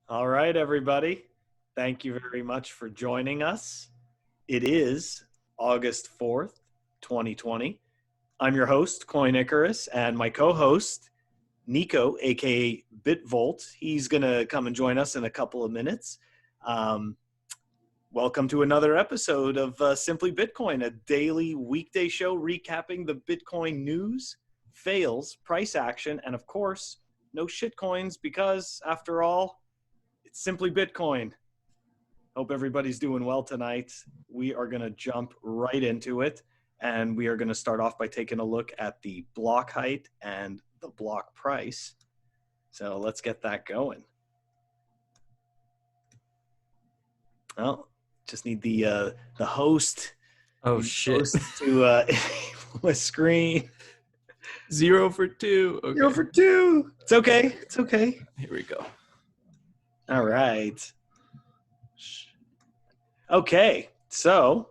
All right, everybody. Thank you very much for joining us. It is August 4th, 2020. I'm your host, Coin Icarus, and my co host, Nico, aka BitVolt. He's going to come and join us in a couple of minutes. Um, Welcome to another episode of Simply Bitcoin, a daily weekday show recapping the Bitcoin news, fails, price action, and of course, no shitcoins because, after all, it's Simply Bitcoin. Hope everybody's doing well tonight. We are going to jump right into it, and we are going to start off by taking a look at the block height and the block price. So let's get that going. Well, just need the host. Oh shit! Host to enable a screen. 0 for 2. Okay. 0 for 2. It's okay. It's okay. Here we go. All right. Okay, so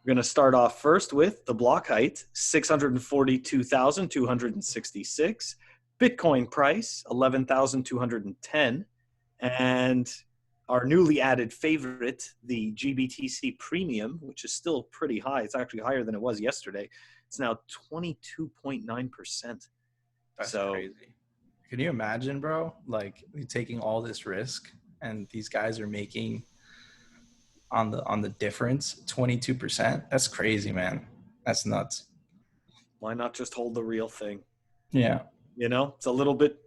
we're going to start off first with the block height, 642,266. Bitcoin price, 11,210. And our newly added favorite, the GBTC Premium, which is still pretty high. It's actually higher than it was yesterday. It's now 22.9%. That's crazy. Can you imagine, bro? Like taking all this risk, and these guys are making on the difference 22%. That's crazy, man. That's nuts. Why not just hold the real thing? Yeah. You know, it's a little bit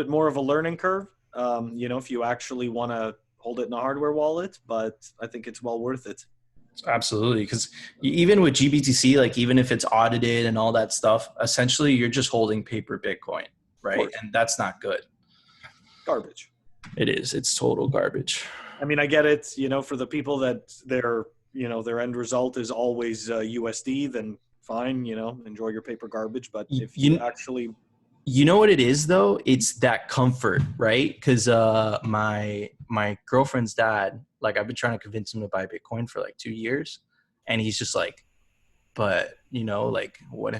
more of a learning curve. If you actually want to hold it in a hardware wallet, but I think it's well worth it. Absolutely, because even with GBTC, like even if it's audited and all that stuff, essentially you're just holding paper Bitcoin, right? And that's not good. Garbage. It is. It's total garbage. I mean, I get it. For the people that their end result is always USD, then fine. Enjoy your paper garbage. But if you actually, you know what it is though, it's that comfort, right? Because my girlfriend's dad, like I've been trying to convince him to buy Bitcoin for like 2 years, and he's just like, but like what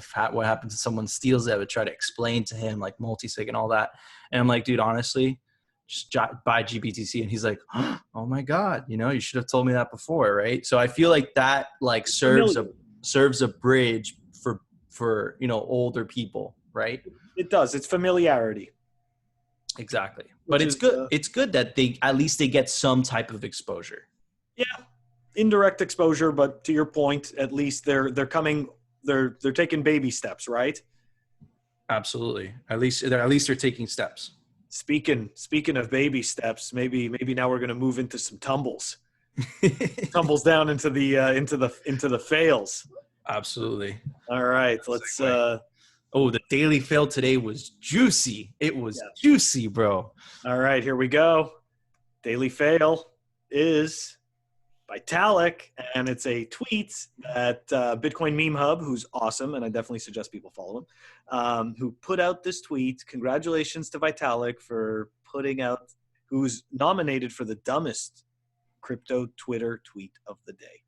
happens if someone steals it? I would try to explain to him like multi-sig and all that, and I'm like, dude, honestly, just buy GBTC. And he's like, oh my God, you should have told me that before, right? So I feel like that like serves a bridge for older people, right? It does. It's familiarity. Exactly. But it's good. It's good that they get some type of exposure. Yeah, indirect exposure, but to your point, at least they're taking baby steps, right? Absolutely. At least they're taking steps. Speaking of baby steps, maybe now we're going to move into some tumbles. Tumbles down into the fails. Absolutely. All right, let's the daily fail today was juicy. It was juicy, bro. All right, here we go. Daily fail is Vitalik, and it's a tweet that Bitcoin Meme Hub, who's awesome, and I definitely suggest people follow him, who put out this tweet. Congratulations to Vitalik for putting out, who's nominated for the dumbest crypto Twitter tweet of the day.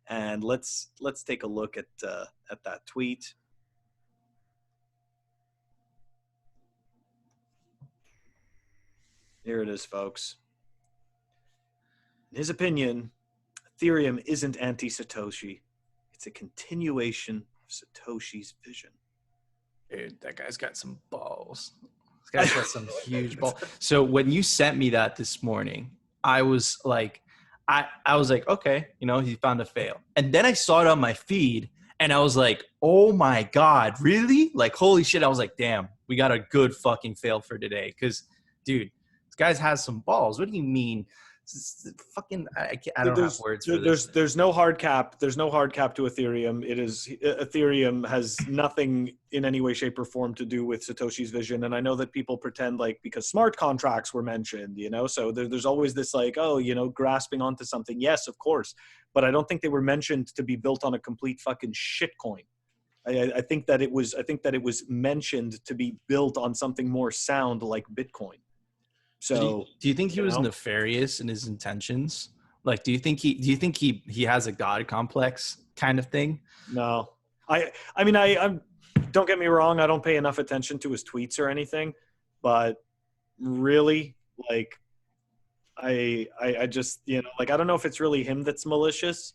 And let's take a look at that tweet. Here it is, folks. In his opinion, Ethereum isn't anti-Satoshi. It's a continuation of Satoshi's vision. Dude, that guy's got some balls. This guy's got some huge balls. So when you sent me that this morning, I was like, okay, he found a fail. And then I saw it on my feed, and I was like, oh my God, really? Like, holy shit. I was like, damn, we got a good fucking fail for today. Because, dude, this guy has some balls. What do you mean? Fucking, I don't have words for this. There's no hard cap. There's no hard cap to Ethereum. Ethereum has nothing in any way, shape, or form to do with Satoshi's vision. And I know that people pretend like because smart contracts were mentioned, so there's always this like, grasping onto something. Yes, of course, but I don't think they were mentioned to be built on a complete fucking shitcoin. I think that it was mentioned to be built on something more sound like Bitcoin. So do you think he was nefarious in his intentions? Like, do you think he has a God complex kind of thing? No, I mean, I don't get me wrong. I don't pay enough attention to his tweets or anything, but really, like, I just, like, I don't know if it's really him that's malicious,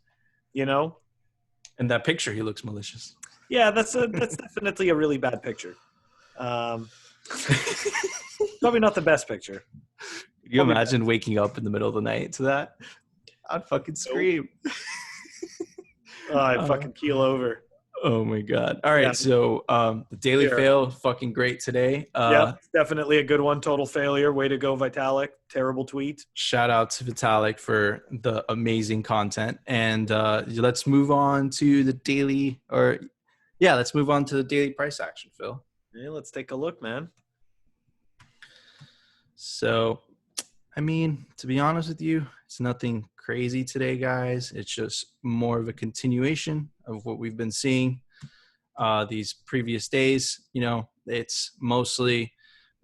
In that picture, he looks malicious. Yeah, that's definitely a really bad picture. Probably not the best picture. Could you imagine waking up in the middle of the night to that? I'd fucking scream. I'd fucking keel over. Oh my God. All right. Yeah. So the daily fail, fucking great today. Yeah, definitely a good one. Total failure. Way to go, Vitalik. Terrible tweet. Shout out to Vitalik for the amazing content. And let's move on to the daily let's move on to the daily price action, Phil. Yeah, let's take a look, man. So, I mean, to be honest with you, it's nothing crazy today, guys. It's just more of a continuation of what we've been seeing these previous days. It's mostly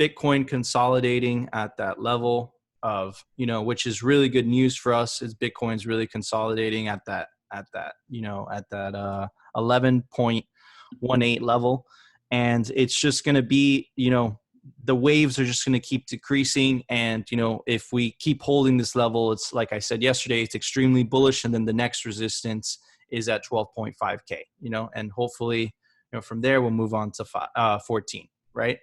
Bitcoin consolidating at that level of, which is really good news for us, is Bitcoin's really consolidating at that 11.18 level. And it's just going to be, the waves are just going to keep decreasing. And, if we keep holding this level, it's like I said yesterday, it's extremely bullish. And then the next resistance is at 12.5K, and hopefully, from there, we'll move on to 14, right?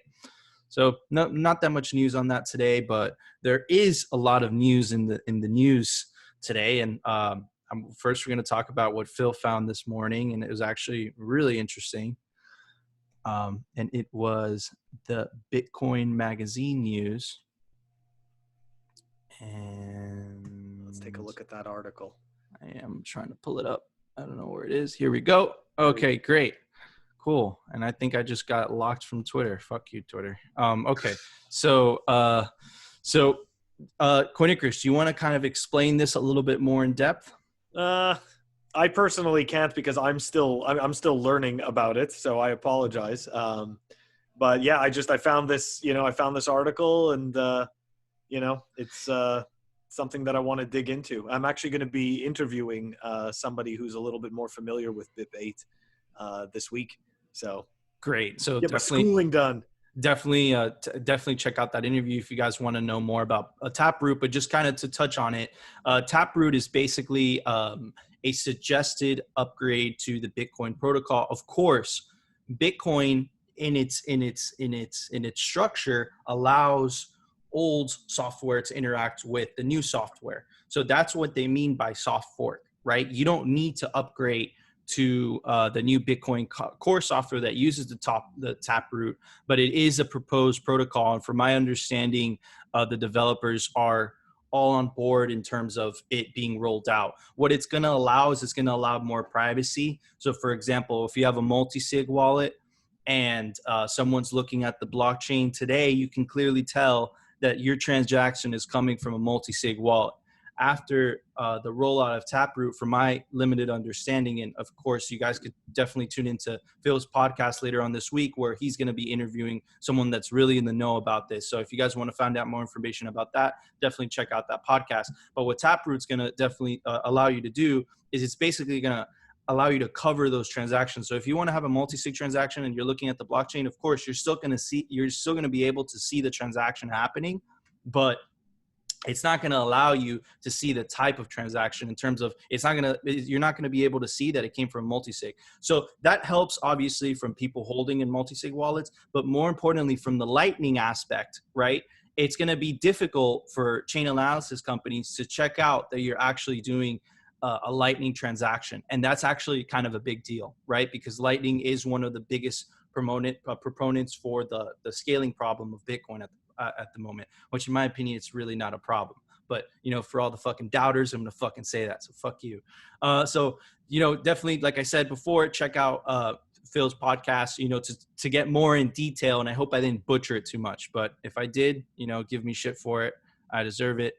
So not that much news on that today, but there is a lot of news in the news today. And first, we're going to talk about what Phil found this morning. And it was actually really interesting. And it was the Bitcoin magazine news. And let's take a look at that article. I am trying to pull it up. I don't know where it is. Here we go. Okay, great. Cool. And I think I just got locked from Twitter. Fuck you, Twitter. Okay. So Coinicarus, do you want to kind of explain this a little bit more in depth? I personally can't because I'm still learning about it, so I apologize. But yeah, I found this, I found this article, and it's something that I want to dig into. I'm actually going to be interviewing somebody who's a little bit more familiar with BIP8 this week. So great. So get my schooling done. Definitely check out that interview if you guys want to know more about Taproot. But just kind of to touch on it, Taproot is basically a suggested upgrade to the Bitcoin protocol. Of course, Bitcoin in its structure allows old software to interact with the new software. So that's what they mean by soft fork, right? You don't need to upgrade to the new Bitcoin core software that uses the Taproot, but it is a proposed protocol. And from my understanding, the developers are all on board in terms of it being rolled out. What it's going to allow is it's going to allow more privacy. So for example, if you have a multi-sig wallet and someone's looking at the blockchain today, you can clearly tell that your transaction is coming from a multi-sig wallet. After the rollout of Taproot, from my limited understanding, and of course, you guys could definitely tune into Phil's podcast later on this week, where he's going to be interviewing someone that's really in the know about this. So if you guys want to find out more information about that, definitely check out that podcast. But what Taproot's going to definitely allow you to do is it's basically going to allow you to cover those transactions. So if you want to have a multi-sig transaction and you're looking at the blockchain, of course, you're still going to be able to see the transaction happening, but it's not going to allow you to see the type of transaction in terms of you're not going to be able to see that it came from multi-sig. So that helps obviously from people holding in multi-sig wallets, but more importantly from the Lightning aspect, right? It's going to be difficult for chain analysis companies to check out that you're actually doing a Lightning transaction. And that's actually kind of a big deal, right? Because Lightning is one of the biggest proponents for the scaling problem of Bitcoin at the moment, which in my opinion, it's really not a problem. But, for all the fucking doubters, I'm going to fucking say that. So fuck you. So, definitely, like I said before, check out Phil's podcast, to get more in detail. And I hope I didn't butcher it too much. But if I did, give me shit for it. I deserve it.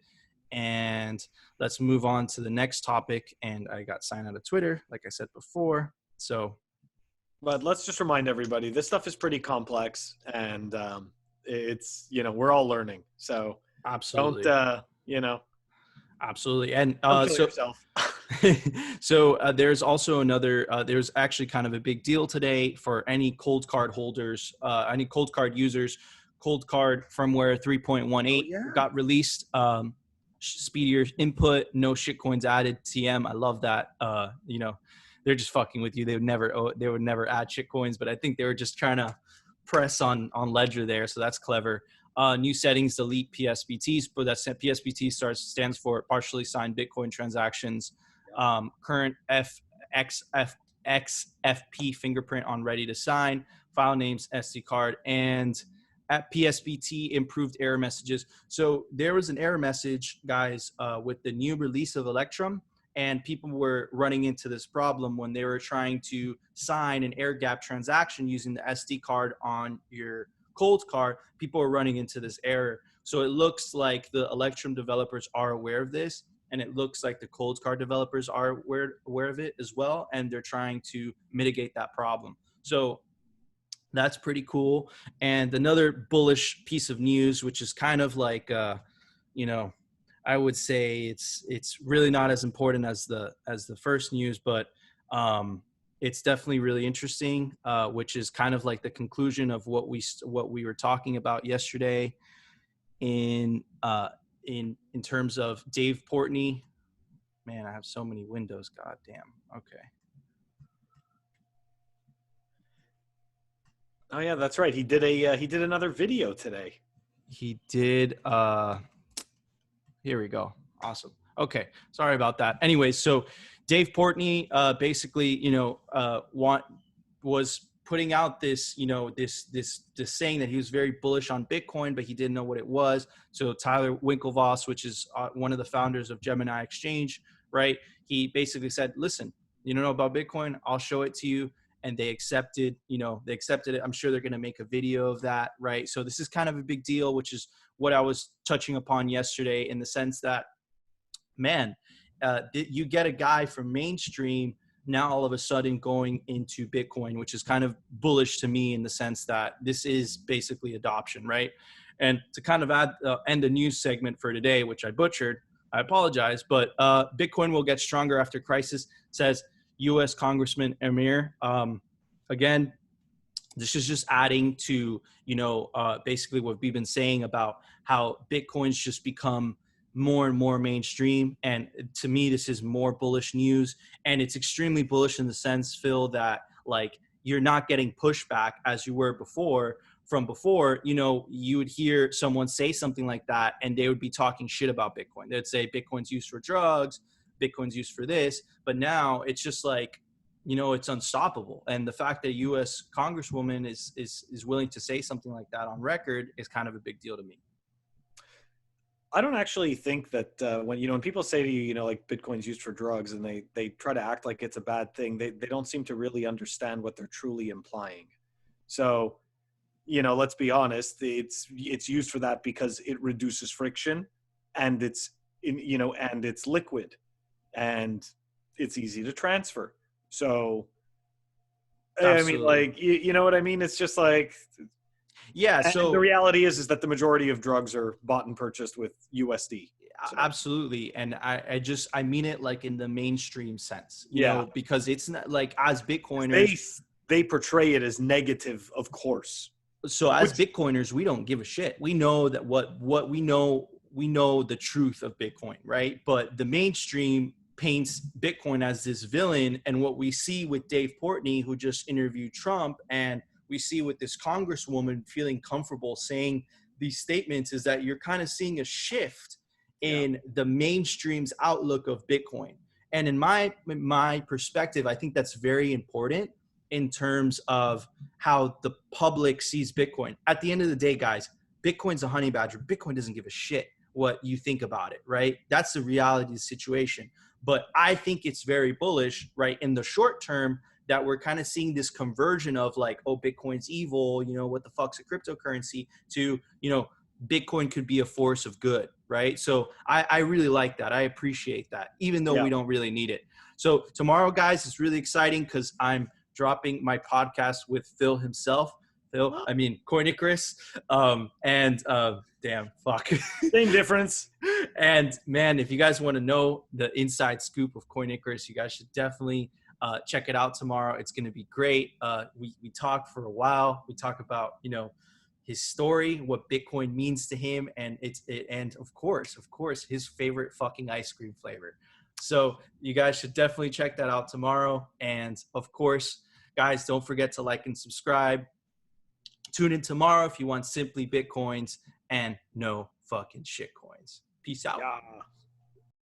And let's move on to the next topic. And I got signed out of Twitter, like I said before. So. But let's just remind everybody, this stuff is pretty complex. And, it's we're all learning, so absolutely don't absolutely. And don't kill yourself. So there's also another there's actually kind of a big deal today for any ColdCard holders, any ColdCard users. ColdCard firmware 3.18 got released speedier input, no shitcoins added. TM, I love that. You know, they're just fucking with you. They would never add shitcoins, but I think they were just trying to press on Ledger there. So that's clever. New settings, delete PSBTs, but that PSBT stands for partially signed Bitcoin transactions. Current XFP fingerprint on ready to sign, file names, SD card, and at PSBT improved error messages. So there was an error message, guys, with the new release of Electrum, and people were running into this problem when they were trying to sign an air gap transaction using the SD card on your ColdCard. People were running into this error. So it looks like the Electrum developers are aware of this, and it looks like the ColdCard developers are aware of it as well, and they're trying to mitigate that problem. So that's pretty cool. And another bullish piece of news, which is kind of like, you know, I would say it's really not as important as the first news, but it's definitely really interesting, which is kind of like the conclusion of what we were talking about yesterday in terms of Dave Portnoy. Man, I have so many windows. God damn. Okay. Oh yeah, that's right. He did another video today. He did. Here we go. Awesome. Okay. Sorry about that. Anyways, so Dave Portnoy basically, you know, was putting out this, you know, this saying that he was very bullish on Bitcoin, but he didn't know what it was. So Tyler Winklevoss, which is one of the founders of Gemini Exchange, right? He basically said, listen, you don't know about Bitcoin, I'll show it to you. And they accepted it. I'm sure they're going to make a video of that, right? So this is kind of a big deal, which is what I was touching upon yesterday, in the sense that, man, you get a guy from mainstream now all of a sudden going into Bitcoin, which is kind of bullish to me, in the sense that this is basically adoption, right? And to kind of end the news segment for today, which I butchered, I apologize, but Bitcoin will get stronger after crisis, says U.S. Congressman Amir. Again, this is just adding to, you know, basically what we've been saying about how Bitcoin's just become more and more mainstream. And to me, this is more bullish news. And it's extremely bullish in the sense, Phil, that like you're not getting pushback as you were before. From before, you know, you would hear someone say something like that and they would be talking shit about Bitcoin. They'd say Bitcoin's used for drugs, Bitcoin's used for this, but now it's just like, you know, it's unstoppable. And the fact that a U.S. Congresswoman is willing to say something like that on record is kind of a big deal to me. I don't actually think that when people say to you, you know, like Bitcoin's used for drugs, and they try to act like it's a bad thing, they don't seem to really understand what they're truly implying. So, you know, let's be honest, it's used for that because it reduces friction, and it's liquid, and it's easy to transfer. So, absolutely. I mean, like, you know what I mean? It's just like, yeah. So the reality is that the majority of drugs are bought and purchased with USD. So. Absolutely. And I mean it like in the mainstream sense, you know, because it's not like, as Bitcoiners, they portray it as negative, of course. So as Bitcoiners, we don't give a shit. We know that what we know the truth of Bitcoin, right? But the mainstream paints Bitcoin as this villain. And what we see with Dave Portnoy, who just interviewed Trump, and we see with this Congresswoman feeling comfortable saying these statements, is that you're kind of seeing a shift in the mainstream's outlook of Bitcoin. And in my perspective, I think that's very important in terms of how the public sees Bitcoin. At the end of the day, guys, Bitcoin's a honey badger. Bitcoin doesn't give a shit what you think about it, right? That's the reality of the situation. But I think it's very bullish, right, in the short term, that we're kind of seeing this conversion of like, oh, Bitcoin's evil, you know, what the fuck's a cryptocurrency, to, you know, Bitcoin could be a force of good, right? So I really like that. I appreciate that, even though we don't really need it. So tomorrow, guys, is really exciting because I'm dropping my podcast with Phil himself. Coin Icarus. Damn, fuck. Same difference. And man, if you guys want to know the inside scoop of Coin Icarus, you guys should definitely check it out tomorrow. It's going to be great. We talk for a while. We talk about, you know, his story, what Bitcoin means to him, and and of course, his favorite fucking ice cream flavor. So you guys should definitely check that out tomorrow. And of course, guys, don't forget to like and subscribe. Tune in tomorrow if you want simply Bitcoins and no fucking shit coins. Peace out. Yeah.